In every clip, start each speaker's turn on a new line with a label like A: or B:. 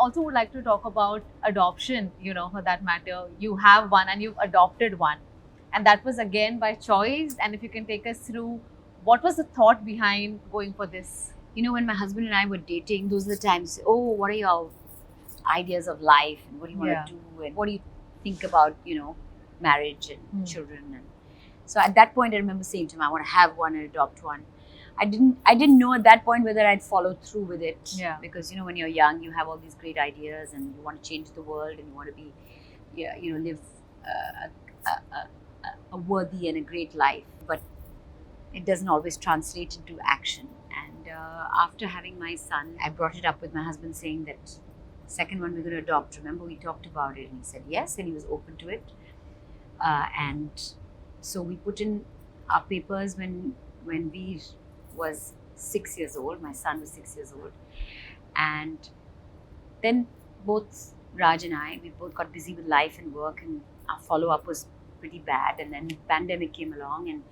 A: also would like to talk about adoption, for that matter. You have one and you've adopted one. And that was again by choice. And if you can take us through, what was the thought behind going for this?
B: When my husband and I were dating, those are the times, oh, what are your ideas of life and what do you want to do and what do you think about, marriage and children. And so at that point, I remember saying to him, I want to have one and adopt one. I didn't know at that point whether I'd follow through with it.
A: Yeah.
B: Because, when you're young, you have all these great ideas and you want to change the world and you want to be, live a worthy and a great life. But it doesn't always translate into action. And after having my son, I brought it up with my husband saying that second one we're going to adopt. Remember, we talked about it, and he said yes, and he was open to it. And so we put in our papers when we was 6 years old. My son was 6 years old, and then both Raj and I, we both got busy with life and work, and our follow-up was pretty bad. And then the pandemic came along, and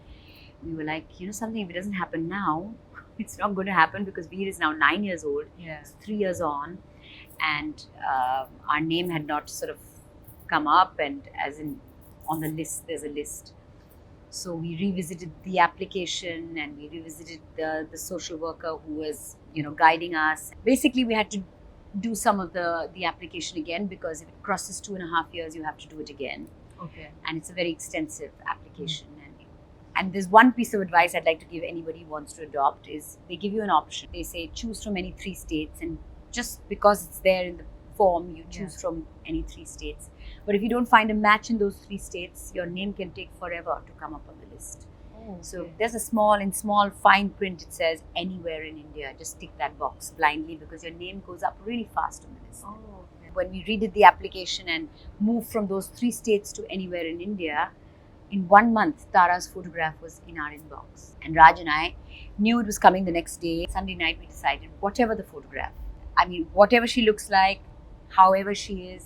B: we were like, something, if it doesn't happen now, it's not going to happen, because Veer is now 9 years old.
A: Yeah.
B: It's 3 years on, and our name had not sort of come up, and as in on the list, there's a list. So we revisited the application, and we revisited the social worker who was, guiding us. Basically, we had to do some of the application again, because if it crosses 2.5 years, you have to do it again.
A: Okay.
B: And it's a very extensive application. And there's one piece of advice I'd like to give anybody who wants to adopt is they give you an option. They say choose from any 3 states, and just because it's there in the form, you choose from any 3 states. But if you don't find a match in those 3 states, your name can take forever to come up on the list.
A: Oh, okay.
B: So there's in small fine print, it says anywhere in India. Just tick that box blindly, because your name goes up really fast on the list.
A: Oh, okay.
B: When we redid the application and moved from those 3 states to anywhere in India, in 1 month, Tara's photograph was in our inbox. And Raj and I knew it was coming the next day. Sunday night, we decided whatever the photograph, whatever she looks like, however she is,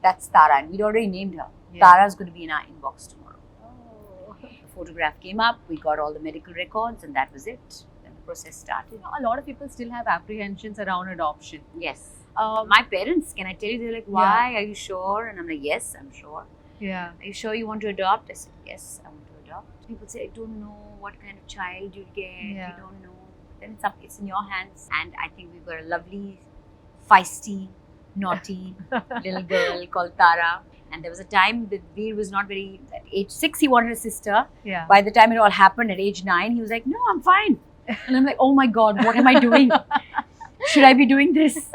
B: that's Tara. And we'd already named her.
A: Yeah.
B: Tara's going to be in our inbox tomorrow.
A: Oh.
B: The photograph came up, we got all the medical records, and that was it. Then the process started.
A: A lot of people still have apprehensions around adoption.
B: Yes. My parents, can I tell you, they're like, why? Are you sure? And I'm like, yes, I'm sure.
A: Yeah.
B: Are you sure you want to adopt? I said, yes, I want to adopt. People say, I don't know what kind of child you'll get.
A: Yeah.
B: You don't know. Then it's in your hands. And I think we've got a lovely, feisty, naughty little girl called Tara. And there was a time that Veer was not very, at age 6, he wanted a sister.
A: Yeah.
B: By the time it all happened at age 9, he was like, no, I'm fine. And I'm like, oh my God, what am I doing? Should I be doing this?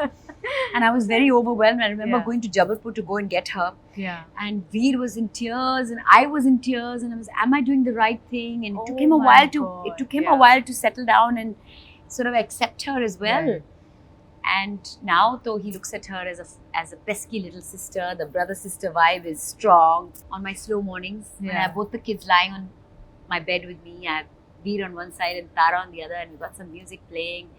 B: And I was very overwhelmed. I remember going to Jabalpur to go and get her.
A: Yeah.
B: And Veer was in tears, and I was in tears, and I was, am I doing the right thing? And it took him a while to settle down and sort of accept her as well.
A: Right.
B: And now, though, he looks at her as a pesky little sister. The brother-sister vibe is strong. On my slow mornings, when I have both the kids lying on my bed with me, I have Veer on one side and Tara on the other, and we've got some music playing.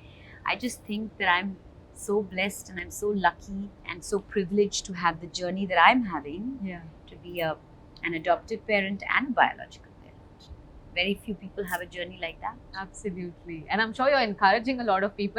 B: I just think that I'm so blessed and I'm so lucky and so privileged to have the journey that I'm having, to be an adoptive parent and a biological parent. Very few people have a journey like that.
A: Absolutely. And I'm sure you're encouraging a lot of people.